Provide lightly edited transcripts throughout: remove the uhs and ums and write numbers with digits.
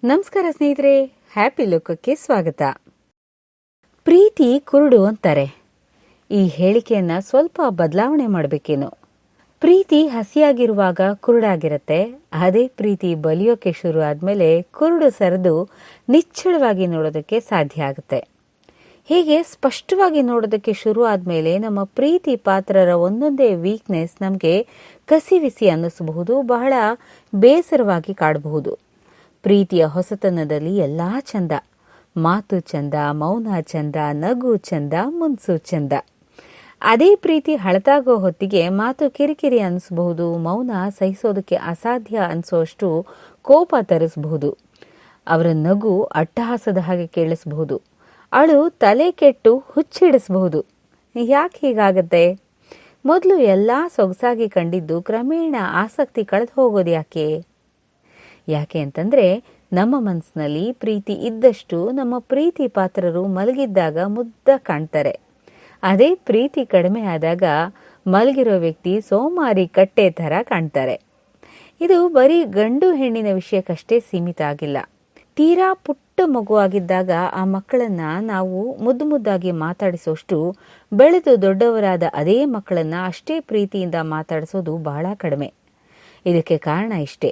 ನಮಸ್ಕಾರ ಸ್ನೇಹಿತರೆ, ಹ್ಯಾಪಿ ಲೋಕಕ್ಕೆ ಸ್ವಾಗತ. ಪ್ರೀತಿ ಕುರುಡು ಅಂತಾರೆ. ಈ ಹೇಳಿಕೆಯನ್ನ ಸ್ವಲ್ಪ ಬದಲಾವಣೆ ಮಾಡಬೇಕೇನೋ. ಪ್ರೀತಿ ಹಸಿಯಾಗಿರುವಾಗ ಕುರುಡಾಗಿರತ್ತೆ. ಅದೇ ಪ್ರೀತಿ ಬಲಿಯೋಕೆ ಶುರು ಆದ್ಮೇಲೆ ಕುರುಡು ಸರಿದು ನಿಚ್ಚಳವಾಗಿ ನೋಡೋದಕ್ಕೆ ಸಾಧ್ಯ ಆಗುತ್ತೆ. ಹೀಗೆ ಸ್ಪಷ್ಟವಾಗಿ ನೋಡೋದಕ್ಕೆ ಶುರು ಆದ್ಮೇಲೆ ನಮ್ಮ ಪ್ರೀತಿ ಪಾತ್ರರ ಒಂದೊಂದೇ ವೀಕ್ನೆಸ್ ನಮಗೆ ಕಸಿವಿಸಿ ಅನ್ನಿಸಬಹುದು, ಬಹಳ ಬೇಸರವಾಗಿ ಕಾಡಬಹುದು. ಪ್ರೀತಿಯ ಹೊಸತನದಲ್ಲಿ ಎಲ್ಲಾ ಚಂದ, ಮಾತು ಚಂದ, ಮೌನ ಚಂದ, ನಗು ಚಂದ, ಮುನ್ಸು ಚಂದ. ಅದೇ ಪ್ರೀತಿ ಹಳತಾಗೋ ಹೊತ್ತಿಗೆ ಮಾತು ಕಿರಿಕಿರಿ ಅನಿಸಬಹುದು, ಮೌನ ಸಹಿಸೋದಕ್ಕೆ ಅಸಾಧ್ಯ ಅನಿಸೋಷ್ಟು ಕೋಪ ತರಿಸಬಹುದು. ಅವರ ನಗು ಅಟ್ಟಹಾಸದ ಹಾಗೆ ಕೇಳಿಸಬಹುದು, ಅಳು ತಲೆ ಕೆಟ್ಟು ಹುಚ್ಚಿಡಿಸಬಹುದು. ಯಾಕೆ ಹೀಗಾಗತ್ತೆ? ಮೊದಲು ಎಲ್ಲಾ ಸೊಗಸಾಗಿ ಕಂಡಿದ್ದು ಕ್ರಮೇಣ ಆಸಕ್ತಿ ಕಳೆದು ಹೋಗೋದು ಯಾಕೆ ಅಂತಂದ್ರೆ, ನಮ್ಮ ಮನಸ್ಸಿನಲ್ಲಿ ಪ್ರೀತಿ ಇದ್ದಷ್ಟು ನಮ್ಮ ಪ್ರೀತಿ ಪಾತ್ರರು ಮಲಗಿದ್ದಾಗ ಮುದ್ದ ಕಾಣ್ತಾರೆ. ಅದೇ ಪ್ರೀತಿ ಕಡಿಮೆ ಆದಾಗ ಮಲಗಿರೋ ವ್ಯಕ್ತಿ ಸೋಮಾರಿ ಕಟ್ಟೆ ಥರ ಕಾಣ್ತಾರೆ. ಇದು ಬರೀ ಗಂಡು ಹೆಣ್ಣಿನ ವಿಷಯಕ್ಕಷ್ಟೇ ಸೀಮಿತ ಆಗಿಲ್ಲ. ತೀರಾ ಪುಟ್ಟ ಮಗುವಾಗಿದ್ದಾಗ ಆ ಮಕ್ಕಳನ್ನ ನಾವು ಮುದ್ದು ಮುದ್ದಾಗಿ ಮಾತಾಡಿಸೋಷ್ಟು ಬೆಳೆದು ದೊಡ್ಡವರಾದ ಅದೇ ಮಕ್ಕಳನ್ನ ಅಷ್ಟೇ ಪ್ರೀತಿಯಿಂದ ಮಾತಾಡಿಸೋದು ಬಹಳ ಕಡಿಮೆ. ಇದಕ್ಕೆ ಕಾರಣ ಇಷ್ಟೇ: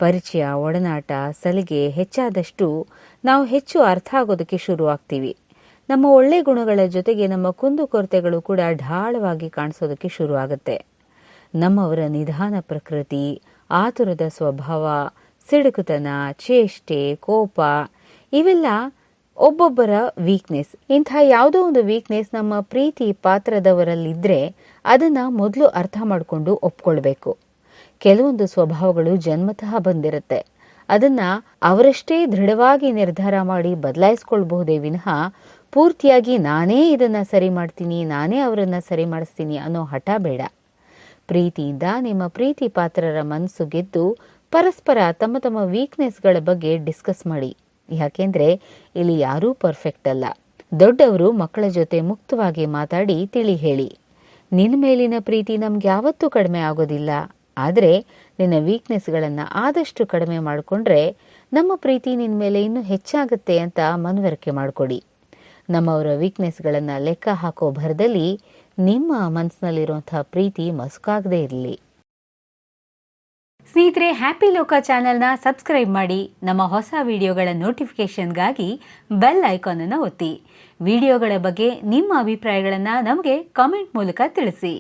ಪರಿಚಯ, ಒಡನಾಟ, ಸಲಿಗೆ ಹೆಚ್ಚಾದಷ್ಟು ನಾವು ಹೆಚ್ಚು ಅರ್ಥ ಆಗೋದಕ್ಕೆ ಶುರು ಆಗ್ತೀವಿ. ನಮ್ಮ ಒಳ್ಳೆ ಗುಣಗಳ ಜೊತೆಗೆ ನಮ್ಮ ಕುಂದುಕೊರತೆಗಳು ಕೂಡ ಢಾಳವಾಗಿ ಕಾಣಿಸೋದಕ್ಕೆ ಶುರು ಆಗುತ್ತೆ. ನಮ್ಮವರ ನಿಧಾನ ಪ್ರಕೃತಿ, ಆತುರದ ಸ್ವಭಾವ, ಸಿಡುಕುತನ, ಚೇಷ್ಟೆ, ಕೋಪ ಇವೆಲ್ಲ ಒಬ್ಬೊಬ್ಬರ ವೀಕ್ನೆಸ್. ಇಂಥ ಯಾವುದೋ ಒಂದು ವೀಕ್ನೆಸ್ ನಮ್ಮ ಪ್ರೀತಿ ಪಾತ್ರದವರಲ್ಲಿದ್ರೆ ಅದನ್ನ ಮೊದಲು ಅರ್ಥ ಮಾಡಿಕೊಂಡು ಒಪ್ಕೊಳ್ಬೇಕು. ಕೆಲವೊಂದು ಸ್ವಭಾವಗಳು ಜನ್ಮತಃ ಬಂದಿರುತ್ತೆ. ಅದನ್ನ ಅವರಷ್ಟೇ ದೃಢವಾಗಿ ನಿರ್ಧಾರ ಮಾಡಿ ಬದಲಾಯಿಸ್ಕೊಳ್ಬಹುದೇ ವಿನಃ ಪೂರ್ತಿಯಾಗಿ ನಾನೇ ಇದನ್ನ ಸರಿ ಮಾಡ್ತೀನಿ, ನಾನೇ ಅವರನ್ನ ಸರಿ ಮಾಡಿಸ್ತೀನಿ ಅನ್ನೋ ಹಠ ಬೇಡ. ಪ್ರೀತಿಯಿಂದ ನಿಮ್ಮ ಪ್ರೀತಿ ಪಾತ್ರರ ಮನಸ್ಸು ಗೆದ್ದು ಪರಸ್ಪರ ತಮ್ಮ ತಮ್ಮ ವೀಕ್ನೆಸ್ಗಳ ಬಗ್ಗೆ ಡಿಸ್ಕಸ್ ಮಾಡಿ. ಯಾಕೆಂದ್ರೆ ಇಲ್ಲಿ ಯಾರೂ ಪರ್ಫೆಕ್ಟ್ ಅಲ್ಲ. ದೊಡ್ಡವರು ಮಕ್ಕಳ ಜೊತೆ ಮುಕ್ತವಾಗಿ ಮಾತಾಡಿ ತಿಳಿ ಹೇಳಿ, ನಿನ್ನ ಮೇಲಿನ ಪ್ರೀತಿ ನಮ್ಗೆ ಯಾವತ್ತೂ ಕಡಿಮೆ ಆಗೋದಿಲ್ಲ, ಆದರೆ ನಿನ್ನ ವೀಕ್ನೆಸ್ಗಳನ್ನು ಆದಷ್ಟು ಕಡಿಮೆ ಮಾಡಿಕೊಂಡ್ರೆ ನಮ್ಮ ಪ್ರೀತಿ ನಿನ್ನ ಮೇಲೆ ಇನ್ನೂ ಹೆಚ್ಚಾಗುತ್ತೆ ಅಂತ ಮನವರಿಕೆ ಮಾಡಿಕೊಡಿ. ನಮ್ಮವರ ವೀಕ್ನೆಸ್ಗಳನ್ನು ಲೆಕ್ಕ ಹಾಕೋ ಭರದಲ್ಲಿ ನಿಮ್ಮ ಮನಸ್ಸಿನಲ್ಲಿರುವಂತಹ ಪ್ರೀತಿ ಮಸುಕಾಗದೇ ಇರಲಿ. ಸ್ನೇಹಿತರೆ, ಹ್ಯಾಪಿ ಲೋಕ ಚಾನೆಲ್ನ ಸಬ್ಸ್ಕ್ರೈಬ್ ಮಾಡಿ. ನಮ್ಮ ಹೊಸ ವಿಡಿಯೋಗಳ ನೋಟಿಫಿಕೇಶನ್ಗಾಗಿ ಬೆಲ್ ಐಕಾನ್ ಅನ್ನು ಒತ್ತಿ. ವಿಡಿಯೋಗಳ ಬಗ್ಗೆ ನಿಮ್ಮ ಅಭಿಪ್ರಾಯಗಳನ್ನು ನಮಗೆ ಕಾಮೆಂಟ್ ಮೂಲಕ ತಿಳಿಸಿ.